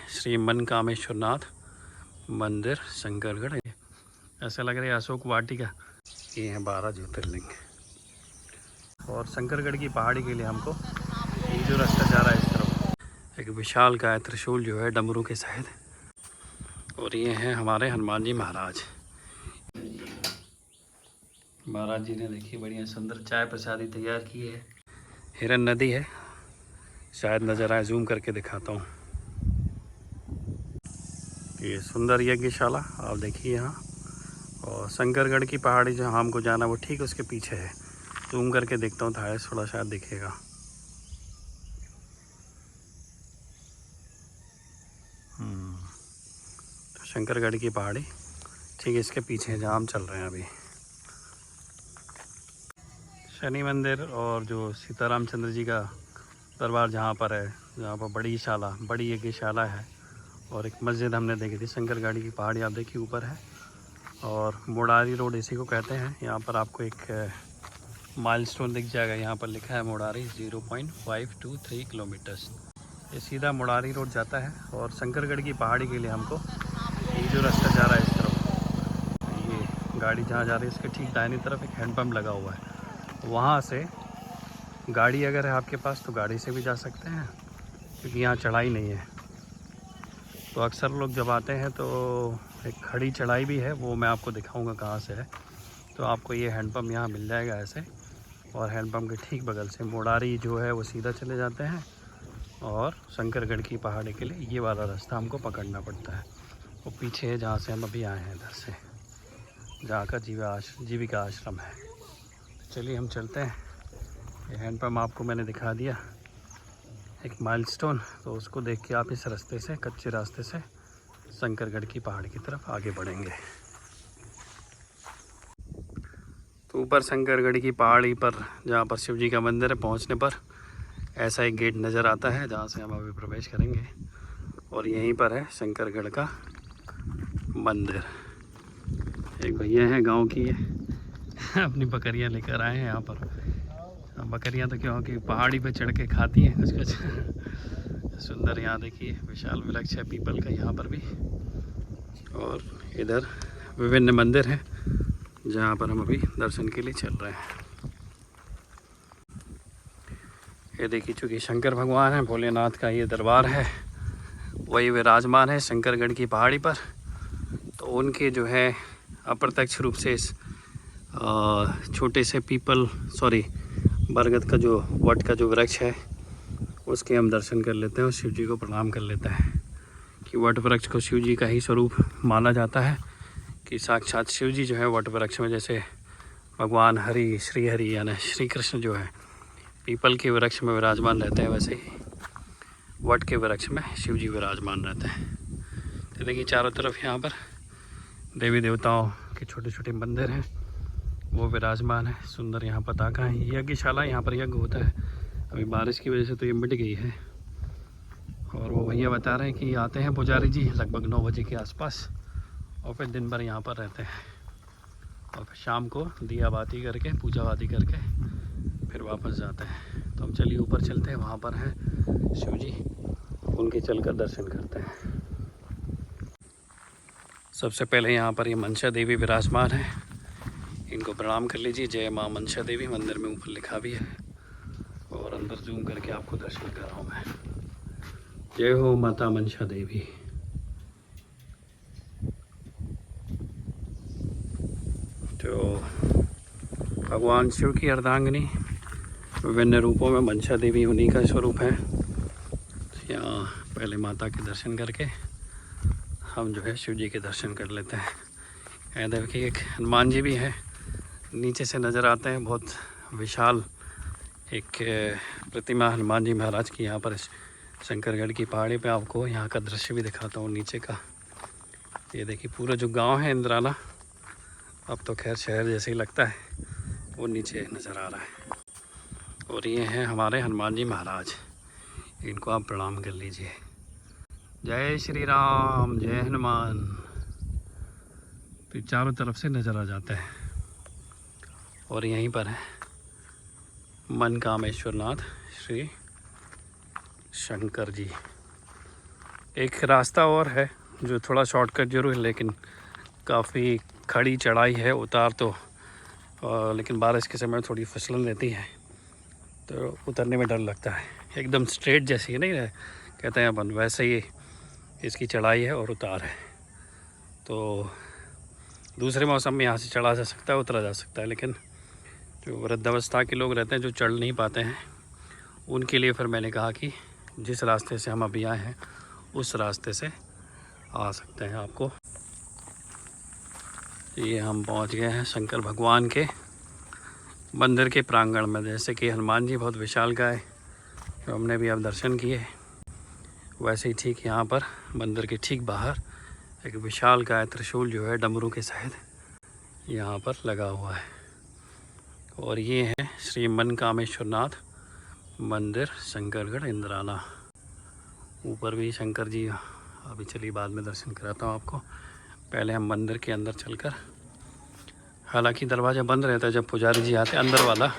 श्री मनकामेश्वरनाथ मंदिर शंकरगढ़। ऐसा लग रहा है अशोक वाटिका। ये हैं 12 ज्योतिर्लिंग। और शंकरगढ़ की पहाड़ी के लिए हमको ये जो रास्ता जा रहा है इस तरफ एक विशाल का त्रिशूल जो है डमरू के सहित। और ये हैं हमारे हनुमान जी महाराज। महाराज जी ने देखिए बढ़िया सुंदर चाय प्रसादी तैयार की है। हिरन नदी है, शायद नज़र आए, जूम करके दिखाता हूँ। ये सुंदर यज्ञशाला आप देखिए यहाँ। और शंकरगढ़ की पहाड़ी जहाँ हमको जाना वो ठीक उसके पीछे है। जूम करके देखता हूँ, थोड़ा शायद दिखेगा। तो शंकरगढ़ की पहाड़ी ठीक इसके पीछे है जहाँ हम चल रहे हैं अभी। शनि मंदिर और जो सीतारामचंद्र जी का दरबार जहाँ पर है, जहाँ पर बड़ी यज्ञशाला है। और एक मस्जिद हमने देखी थी। शंकरगढ़ की पहाड़ी आप देखिए ऊपर है। और मोडारी रोड इसी को कहते हैं। यहाँ पर आपको एक माइलस्टोन दिख जाएगा, यहाँ पर लिखा है मोडारी 0.523 किलोमीटर्स। ये सीधा मोडारी रोड जाता है। और शंकरगढ़ की पहाड़ी के लिए हमको ये जो रास्ता जा रहा है इस तरफ, ये गाड़ी जहाँ जा रही है इसके ठीक दाहिनी तरफ एक हैंडपम्प लगा हुआ है। वहाँ से गाड़ी अगर है आपके पास तो गाड़ी से भी जा सकते हैं, क्योंकि यहाँ चढ़ाई नहीं है। तो अक्सर लोग जब आते हैं तो एक खड़ी चढ़ाई भी है, वो मैं आपको दिखाऊंगा कहाँ से है। तो आपको ये हैंडपम्प यहाँ मिल जाएगा ऐसे। और हैंडपम्प के ठीक बगल से मोडारी जो है वो सीधा चले जाते हैं। और शंकरगढ़ की पहाड़ी के लिए ये वाला रास्ता हमको पकड़ना पड़ता है। वो पीछे है जहाँ से हम अभी आए हैं, इधर से, जहाँ का जीविका आश्रम है। चलिए हम चलते हैं। ये हैंडपम्प आपको मैंने दिखा दिया, एक माइलस्टोन। तो उसको देख के आप इस रास्ते से, कच्चे रास्ते से शंकरगढ़ की पहाड़ी की तरफ आगे बढ़ेंगे। तो ऊपर शंकरगढ़ की पहाड़ी पर जहाँ पर शिव जी का मंदिर है, पहुँचने पर ऐसा एक गेट नज़र आता है जहाँ से हम अभी प्रवेश करेंगे। और यहीं पर है शंकरगढ़ का मंदिर। एक भैया हैं गांव की है अपनी बकरियां लेकर आए हैं यहाँ पर। बकरियां तो क्योंकि पहाड़ी पे चढ़ के खाती हैं कुछ कुछ। सुंदर यहाँ देखिए विशाल वृक्ष है पीपल का यहाँ पर भी। और इधर विभिन्न मंदिर हैं जहाँ पर हम अभी दर्शन के लिए चल रहे हैं। ये देखिए चूँकि शंकर भगवान है, भोलेनाथ का ये दरबार है, वही विराजमान है शंकरगढ़ की पहाड़ी पर। तो उनके जो है अप्रत्यक्ष रूप से इस छोटे से बरगद का जो वट का जो वृक्ष है उसके हम दर्शन कर लेते हैं और शिव जी को प्रणाम कर लेते हैं। कि वट वृक्ष को शिव जी का ही स्वरूप माना जाता है, कि साक्षात शिव जी जो है वट वृक्ष में, जैसे भगवान श्री हरि यानी श्री कृष्ण जो है पीपल के वृक्ष में विराजमान रहते हैं, वैसे ही वट के वृक्ष में शिव जी विराजमान रहते हैं। तो देखिए चारों तरफ यहाँ पर देवी देवताओं के छोटे छोटे मंदिर हैं, वो विराजमान है। सुंदर यहाँ पताका है। यज्ञशाला, यहाँ पर यज्ञ होता है। अभी बारिश की वजह से तो ये मिट गई है। और वो भैया बता रहे हैं कि आते हैं पुजारी जी लगभग 9 बजे के आसपास, और फिर दिन भर यहाँ पर रहते हैं। और फिर शाम को दिया बाती करके, पूजा बाती करके फिर वापस जाते हैं। तो हम चलिए ऊपर चलते हैं, वहाँ पर हैं शिव जी, उनके चलकर दर्शन करते हैं। सबसे पहले यहाँ पर ये मनसा देवी विराजमान है, इनको प्रणाम कर लीजिए। जय माँ मनसा देवी, मंदिर में ऊपर लिखा भी है। और अंदर जूम करके आपको दर्शन कर रहा हूँ मैं। जय हो माता मनसा देवी। तो भगवान शिव की अर्धांगिनी विभिन्न रूपों में मनसा देवी उन्हीं का स्वरूप है। यहाँ पहले माता के दर्शन करके हम जो है शिव जी के दर्शन कर लेते हैं। यहाँ देखिए एक हनुमान जी भी है, नीचे से नज़र आते हैं। बहुत विशाल एक प्रतिमा हनुमान जी महाराज की यहाँ पर शंकरगढ़ की पहाड़ी पे। आपको यहाँ का दृश्य भी दिखाता हूँ नीचे का। ये देखिए पूरा जो गांव है इंद्राला, अब तो खैर शहर जैसे ही लगता है, वो नीचे नज़र आ रहा है। और ये हैं हमारे हनुमान जी महाराज, इनको आप प्रणाम कर लीजिए। जय श्री राम, जय हनुमान। तो चारों तरफ से नज़र आ जाता है। और यहीं पर है मनकामेश्वरनाथ श्री शंकर जी। एक रास्ता और है जो थोड़ा शॉर्टकट जरूर है, लेकिन काफ़ी खड़ी चढ़ाई है, उतार तो लेकिन बारिश के समय थोड़ी फिसलन रहती है तो उतरने में डर लगता है। एकदम स्ट्रेट जैसी है, नहीं कहते हैं अपन, वैसे ही इसकी चढ़ाई है और उतार है। तो दूसरे मौसम में यहाँ से चढ़ा जा सकता है, उतरा जा सकता है, लेकिन जो वृद्धावस्था के लोग रहते हैं जो चढ़ नहीं पाते हैं, उनके लिए फिर मैंने कहा कि जिस रास्ते से हम अभी आए हैं उस रास्ते से आ सकते हैं आपको। ये हम पहुंच गए हैं शंकर भगवान के मंदिर के प्रांगण में। जैसे कि हनुमान जी बहुत विशालकाय जो हमने भी अब दर्शन किए, वैसे ही ठीक यहाँ पर मंदिर के ठीक बाहर एक विशालकाय त्रिशूल जो है डमरू के सहित यहाँ पर लगा हुआ है। और ये है श्री मनकामेश्वरनाथ मंदिर, शंकरगढ़, इंद्राला। ऊपर भी शंकर जी, अभी चलिए बाद में दर्शन कराता हूँ आपको। पहले हम मंदिर के अंदर चलकर, हालांकि दरवाज़ा बंद रहता है जब पुजारी जी आते हैं, अंदर वाला,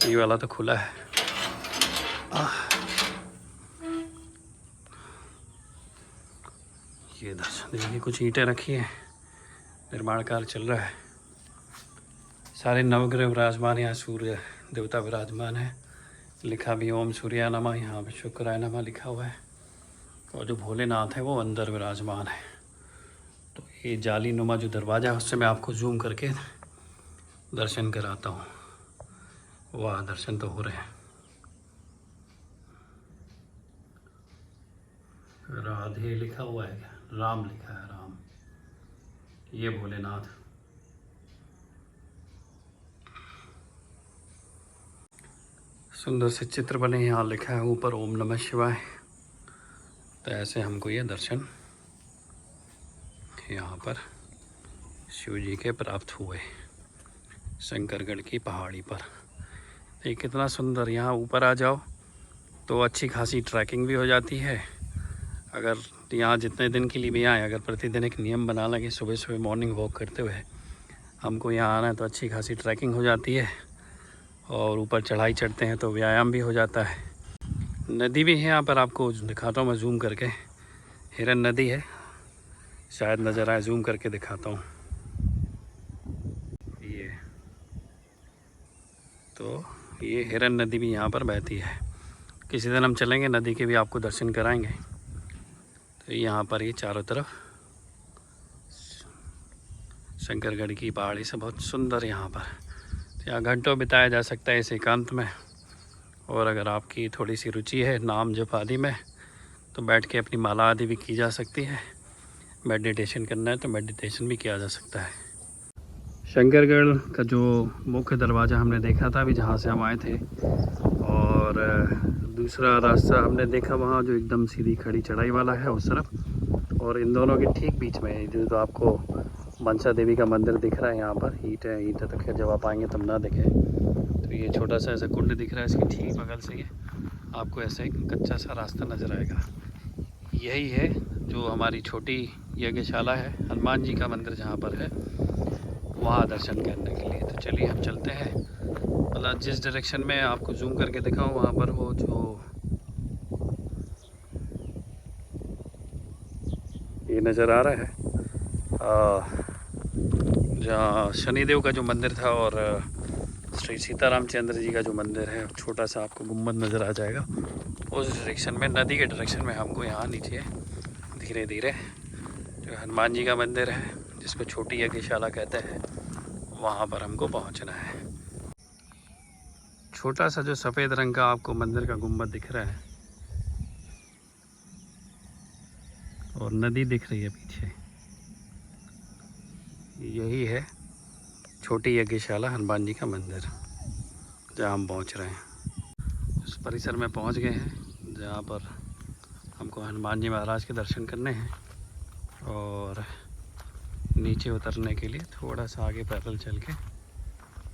ये वाला तो खुला है। ये दर्शन देखिए, कुछ ईंटें रखी हैं, निर्माण कार्य चल रहा है। सारे नवग्रह विराजमान, यहाँ सूर्य देवता विराजमान है। लिखा भी ओम सूर्याय नमः, यहाँ पे शुक्राय नमः लिखा हुआ है। और जो भोलेनाथ है वो अंदर विराजमान है। तो ये जाली नुमा जो दरवाज़ा है उससे मैं आपको जूम करके दर्शन कराता हूँ। वाह, दर्शन तो हो रहे हैं। राधे लिखा हुआ है क्या? राम लिखा है, राम। ये भोलेनाथ। सुंदर से चित्र बने, यहाँ लिखा है ऊपर ओम नमः शिवाय। तो ऐसे हमको ये दर्शन यहाँ पर शिव जी के प्राप्त हुए शंकरगढ़ की पहाड़ी पर। ये कितना सुंदर, यहाँ ऊपर आ जाओ तो अच्छी खासी ट्रैकिंग भी हो जाती है। अगर यहाँ जितने दिन के लिए भी आए, अगर प्रतिदिन एक नियम बना लें कि सुबह सुबह मॉर्निंग वॉक करते हुए हमको यहाँ आना है, तो अच्छी खासी ट्रैकिंग हो जाती है और ऊपर चढ़ाई चढ़ते हैं तो व्यायाम भी हो जाता है। नदी भी है यहाँ पर, आपको दिखाता हूँ मैं जूम करके। हिरन नदी है, शायद नज़र आए, जूम करके दिखाता हूँ। ये तो ये हिरन नदी भी यहाँ पर बहती है। किसी दिन हम चलेंगे, नदी के भी आपको दर्शन कराएंगे। तो यहाँ पर ये चारों तरफ शंकरगढ़ की पहाड़ी से बहुत सुंदर यहाँ पर, तो यहाँ घंटों बिताया जा सकता है इस एकांत में। और अगर आपकी थोड़ी सी रुचि है नाम जप आदि में, तो बैठ के अपनी माला आदि भी की जा सकती है। मेडिटेशन करना है तो मेडिटेशन भी किया जा सकता है। शंकरगढ़ का जो मुख्य दरवाज़ा हमने देखा था अभी, जहाँ से हम आए थे, और दूसरा रास्ता हमने देखा वहाँ जो एकदम सीधी खड़ी चढ़ाई वाला है उस तरफ। और इन दोनों के ठीक बीच में जो तो आपको मनसा देवी का मंदिर दिख रहा है, यहाँ पर ईंटें तो खैर जब आप आएंगे तब ना दिखे। तो ये छोटा सा ऐसा कुंड दिख रहा है, इसके ठीक बगल से ये आपको ऐसा एक कच्चा सा रास्ता नज़र आएगा। यही है जो हमारी छोटी यज्ञशाला है, हनुमान जी का मंदिर जहाँ पर है, वहाँ दर्शन करने के लिए। तो चलिए हम चलते हैं। मतलब जिस डायरेक्शन में आपको जूम करके दिखाऊँ, वहाँ पर वो जो ये नज़र आ रहा है, जहाँ शनिदेव का जो मंदिर था और श्री सीतारामचंद्र जी का जो मंदिर है, छोटा सा आपको गुम्बद नज़र आ जाएगा। उस डायरेक्शन में, नदी के डायरेक्शन में हमको यहाँ नीचे धीरे धीरे जो हनुमान जी का मंदिर है, जिसको छोटी यज्ञशाला कहते हैं, वहाँ पर हमको पहुँचना है। छोटा सा जो सफ़ेद रंग का आपको मंदिर का गुम्बद दिख रहा है और नदी दिख रही है पीछे, यही है छोटी यज्ञशाला हनुमान जी का मंदिर, जहाँ हम पहुँच रहे हैं। उस परिसर में पहुँच गए हैं जहाँ पर हमको हनुमान जी महाराज के दर्शन करने हैं। और नीचे उतरने के लिए थोड़ा सा आगे पैदल चल के,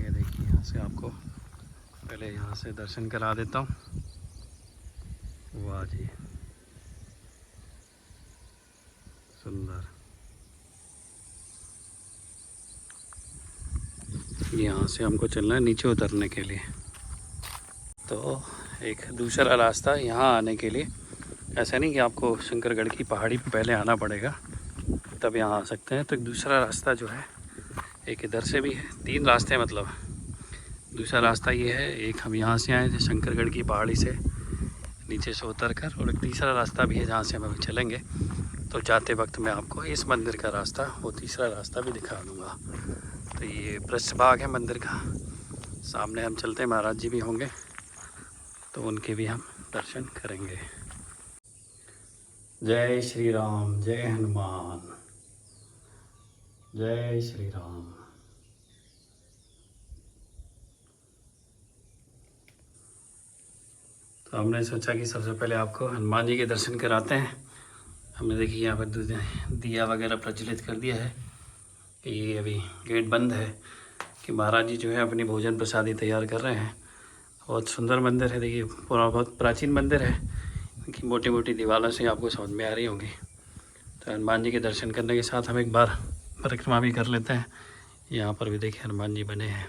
ये देखिए, यहाँ से आपको पहले यहाँ से दर्शन करा देता हूँ। वाह जी, सुंदर। यहाँ से हमको चलना है नीचे उतरने के लिए। तो एक दूसरा रास्ता यहाँ आने के लिए ऐसा नहीं कि आपको शंकरगढ़ की पहाड़ी पे पहले आना पड़ेगा तब यहाँ आ सकते हैं। तो एक दूसरा रास्ता जो है, एक इधर से भी है, 3 रास्ते हैं मतलब। दूसरा रास्ता ये है, एक हम यहाँ से आए थे शंकरगढ़ की पहाड़ी से नीचे से उतर कर, और एक तीसरा रास्ता भी है जहाँ से हम अभी चलेंगे। तो जाते वक्त मैं आपको इस मंदिर का रास्ता, वो तीसरा रास्ता भी दिखा दूँगा। तो ये पृष्ठ भाग है मंदिर का। सामने हम चलते हैं, महाराज जी भी होंगे तो उनके भी हम दर्शन करेंगे। जय श्री राम, जय हनुमान, जय श्री राम। तो हमने सोचा कि सबसे पहले आपको हनुमान जी के दर्शन कराते हैं। हमने देखिए यहाँ पर दिया वगैरह प्रज्वलित कर दिया है कि ये अभी गेट बंद है कि महाराज जी जो है अपनी भोजन प्रसादी तैयार कर रहे हैं। बहुत सुंदर मंदिर है, देखिए पूरा बहुत प्राचीन मंदिर है कि मोटी मोटी दीवारों से आपको समझ में आ रही होंगी। तो हनुमान जी के दर्शन करने के साथ हम एक बार परिक्रमा भी कर लेते हैं। यहाँ पर भी देखिए हनुमान जी बने हैं।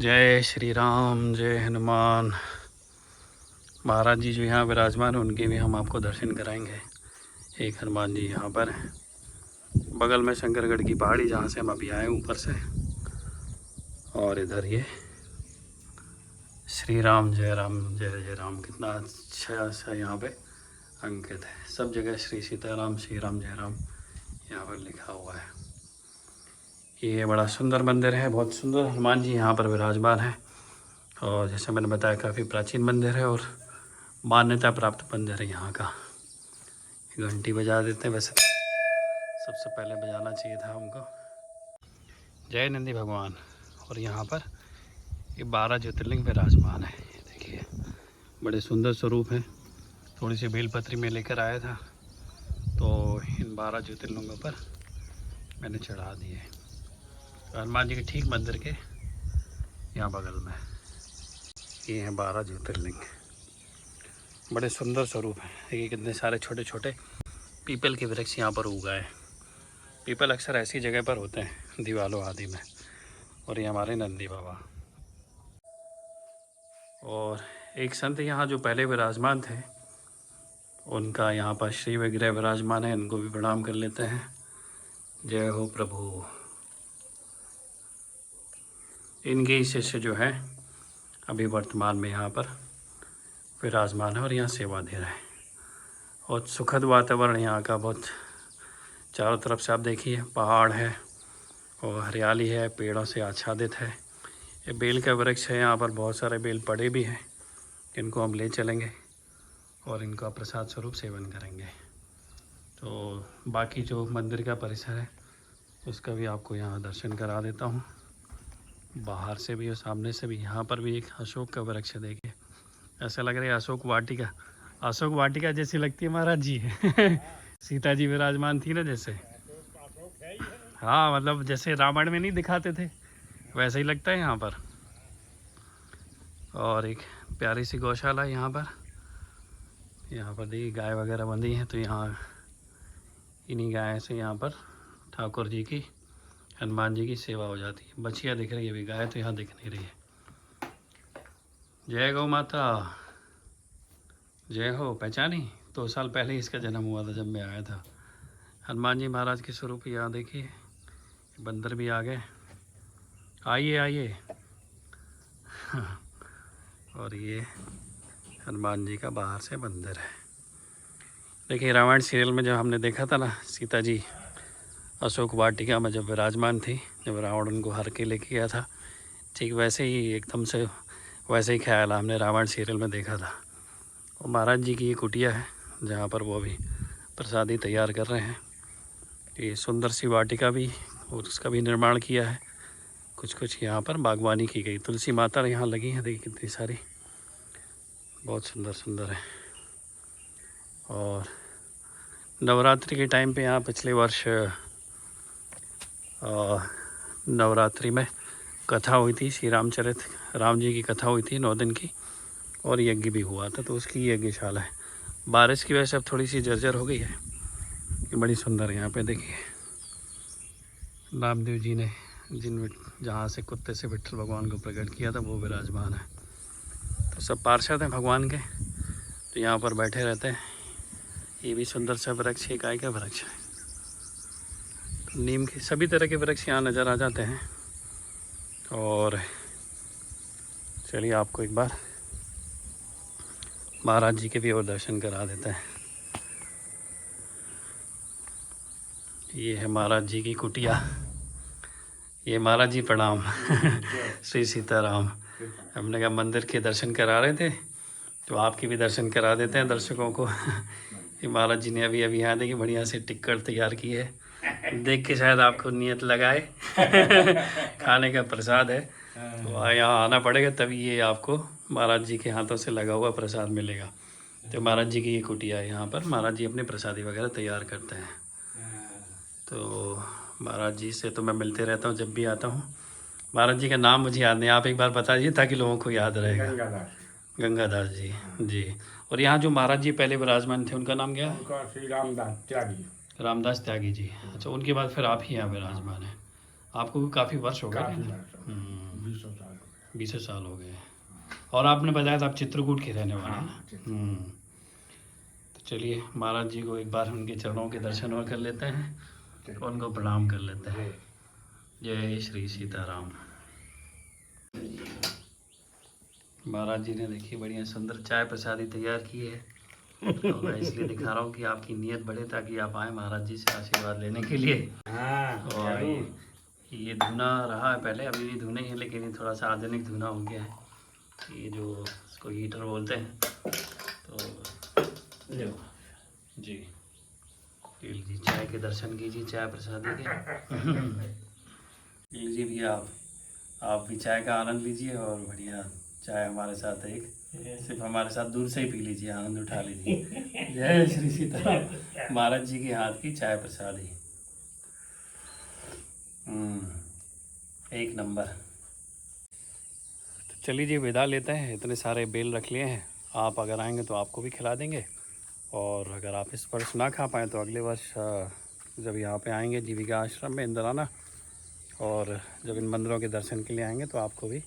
जय श्री राम, जय हनुमान। महाराज जी जो यहाँ विराजमान हैं उनके भी हम आपको दर्शन कराएंगे। एक हनुमान जी यहाँ पर हैं, बगल में शंकरगढ़ की पहाड़ी जहाँ से हम अभी आए ऊपर से, और इधर ये श्री राम, जय राम, जय जय राम। कितना अच्छा यहाँ पे अंकित है, सब जगह श्री सीताराम, श्री राम, जय राम यहाँ पर लिखा हुआ है। ये बड़ा सुंदर मंदिर है, बहुत सुंदर हनुमान जी यहाँ पर विराजमान है। और जैसे मैंने बताया काफ़ी प्राचीन मंदिर है और मान्यता प्राप्त मंदिर है यहाँ का। घंटी बजा देते हैं, वैसे सबसे पहले बजाना चाहिए था हमको। जय नंदी भगवान। और यहाँ पर ये 12 ज्योतिर्लिंग विराजमान है। देखिए बड़े सुंदर स्वरूप हैं। थोड़ी सी बेलपत्री में लेकर आया था तो इन 12 ज्योतिर्लिंगों पर मैंने चढ़ा दिए। हनुमान जी के ठीक मंदिर के यहाँ बगल में ये हैं 12 ज्योतिर्लिंग। बड़े सुंदर स्वरूप हैं। देखिए कितने सारे छोटे छोटे पीपल के वृक्ष यहाँ पर उगाए। पीपल अक्सर ऐसी जगह पर होते हैं दीवारों आदि में। और ये हमारे नंदी बाबा। और एक संत यहाँ जो पहले विराजमान थे उनका यहाँ पर श्री विग्रह विराजमान है, इनको भी प्रणाम कर लेते हैं। जय हो प्रभु। इनके ही शिष्य जो है अभी वर्तमान में यहाँ पर विराजमान है और यहाँ सेवा दे रहे हैं। और सुखद वातावरण यहाँ का, बहुत चारों तरफ से आप देखिए पहाड़ है और हरियाली है, पेड़ों से आच्छादित है। ये बेल का वृक्ष है, यहाँ पर बहुत सारे बेल पड़े भी हैं, इनको हम ले चलेंगे और इनका प्रसाद स्वरूप सेवन करेंगे। तो बाकी जो मंदिर का परिसर है उसका भी आपको यहाँ दर्शन करा देता हूँ, बाहर से भी और सामने से भी। यहाँ पर भी एक अशोक का वृक्ष है, देखिए ऐसा लग रहा है अशोक वाटिका, अशोक वाटिका जैसी लगती है महाराज जी। सीता जी विराजमान थी ना जैसे। हाँ मतलब जैसे रामायण में नहीं दिखाते थे वैसे ही लगता है यहाँ पर। और एक प्यारी सी गौशाला है यहाँ पर देखिए गाय वगैरह बंधी हैं। तो यहाँ इन्हीं गाय से यहाँ पर ठाकुर जी की, हनुमान जी की सेवा हो जाती है। बछिया दिख रही है, अभी गाय तो यहाँ दिख नहीं रही है। जय गौ माता, जय हो। पहचानी? 2 साल पहले ही इसका जन्म हुआ था जब मैं आया था। हनुमान जी महाराज के स्वरूप यहाँ देखिए, बंदर भी आ गए। आइए आइए। और ये हनुमान जी का बाहर से मंदिर है। देखिए रामायण सीरियल में जब हमने देखा था ना, सीता जी अशोक वाटिका में जब विराजमान थी, जब रावण उनको हर के लेके गया था, ठीक वैसे ही एकदम से वैसे ही ख्याल हमने रामायण सीरियल में देखा था। और महाराज जी की ये कुटिया है जहाँ पर वो अभी प्रसादी तैयार कर रहे हैं। ये सुंदर सी वाटिका भी और उसका भी निर्माण किया है। कुछ यहाँ पर बागवानी की गई। तुलसी माता यहाँ लगी है, देखिए कितनी सारी, बहुत सुंदर सुंदर है। और नवरात्रि के टाइम पे यहाँ पिछले वर्ष नवरात्रि में कथा हुई थी, श्री रामचरित राम जी की कथा हुई थी 9 दिन की, और यज्ञ भी हुआ था, तो उसकी यज्ञशाला है। बारिश की वजह से अब थोड़ी सी जर्जर हो गई है। ये बड़ी सुंदर है। यहाँ पे देखिए रामदेव जी ने जहाँ से कुत्ते से विठ्ठल भगवान को प्रकट किया था वो विराजमान है। तो सब पार्षद हैं भगवान के। तो तो यहाँ पर बैठे रहते हैं। ये भी सुंदर सा वृक्ष है, गाय का वृक्ष है। तो नीम के सभी तरह के वृक्ष यहाँ नज़र आ जाते हैं। और चलिए आपको एक बार महाराज जी के भी और दर्शन करा देते हैं। ये है महाराज जी की कुटिया। ये महाराज जी प्रणाम। श्री सीताराम। हमने कहा मंदिर के दर्शन करा रहे थे तो आपके भी दर्शन करा देते हैं दर्शकों को। ये महाराज जी ने अभी अभी यहाँ देखिए बढ़िया से टिक्कर तैयार की है, देख के शायद आपको नियत लगाए। खाने का प्रसाद है तो यहाँ आना पड़ेगा, तभी ये आपको महाराज जी के हाथों से लगा हुआ प्रसाद मिलेगा। तो महाराज जी की ये कुटिया है, यहाँ पर महाराज जी अपने प्रसादी वगैरह तैयार करते हैं। तो महाराज जी से तो मैं मिलते रहता हूँ जब भी आता हूँ। महाराज जी का नाम मुझे याद नहीं, आप एक बार बता दीजिए ताकि लोगों को याद रहेगा। गंगादास जी जी। और यहाँ जो महाराज जी पहले विराजमान थे उनका नाम क्या है? उनका श्री रामदास त्यागी। रामदास त्यागी जी। अच्छा, उनके बाद फिर आप ही यहाँ विराजमान हैं। आपको भी काफ़ी वर्ष हो गए? 20 साल हो गए। और आपने बताया था आप चित्रकूट के रहने वाले हैं। तो चलिए महाराज जी को एक बार उनके चरणों के दर्शन और कर लेते हैं, उनको प्रणाम कर लेते हैं। जय श्री सीताराम। महाराज जी ने देखिए बढ़िया सुंदर चाय प्रसादी तैयार की है। तो मैं इसलिए दिखा रहा हूँ कि आपकी नीयत बढ़े, ताकि आप आए महाराज जी से आशीर्वाद लेने के लिए। और ये धुना रहा है पहले, अभी भी धुने ही है, लेकिन ये थोड़ा सा आधुनिक धुना हो गया है। ये जो इसको हीटर बोलते हैं। तो जी लीजिए चाय के दर्शन कीजिए, चाय प्रसादी के। लीजिए भी आप भी चाय का आनंद लीजिए और बढ़िया चाय हमारे साथ एक सिर्फ हमारे साथ दूर से ही पी लीजिए, आनंद उठा लीजिए। जय श्री सीताराम। महाराज जी के हाथ की चाय प्रसादी एक नंबर। तो चलिए जी विदा लेते हैं। इतने सारे बेल रख लिए हैं, आप अगर आएंगे तो आपको भी खिला देंगे। और अगर आप इस वर्ष ना खा पाएँ तो अगले वर्ष जब यहाँ पे आएंगे जीविका आश्रम में इंदिराना, और जब इन मंदिरों के दर्शन के लिए आएंगे तो आपको भी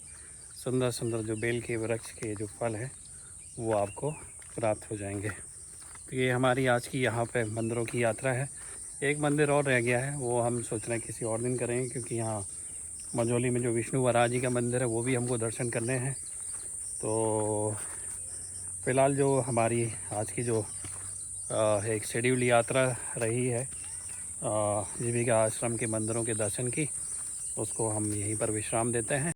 सुंदर सुंदर जो बेल के वृक्ष के जो फल हैं वो आपको प्राप्त हो जाएंगे। तो ये हमारी आज की यहाँ पे मंदिरों की यात्रा है। एक मंदिर और रह गया है, वो हम सोच रहे हैं किसी और दिन करेंगे, क्योंकि यहाँ मंझौली में जो विष्णु वराह जी का मंदिर है वो भी हमको दर्शन करने हैं। तो फ़िलहाल जो हमारी आज की जो एक शेड्यूल यात्रा रही है जीविका आश्रम के मंदिरों के दर्शन की, उसको हम यहीं पर विश्राम देते हैं।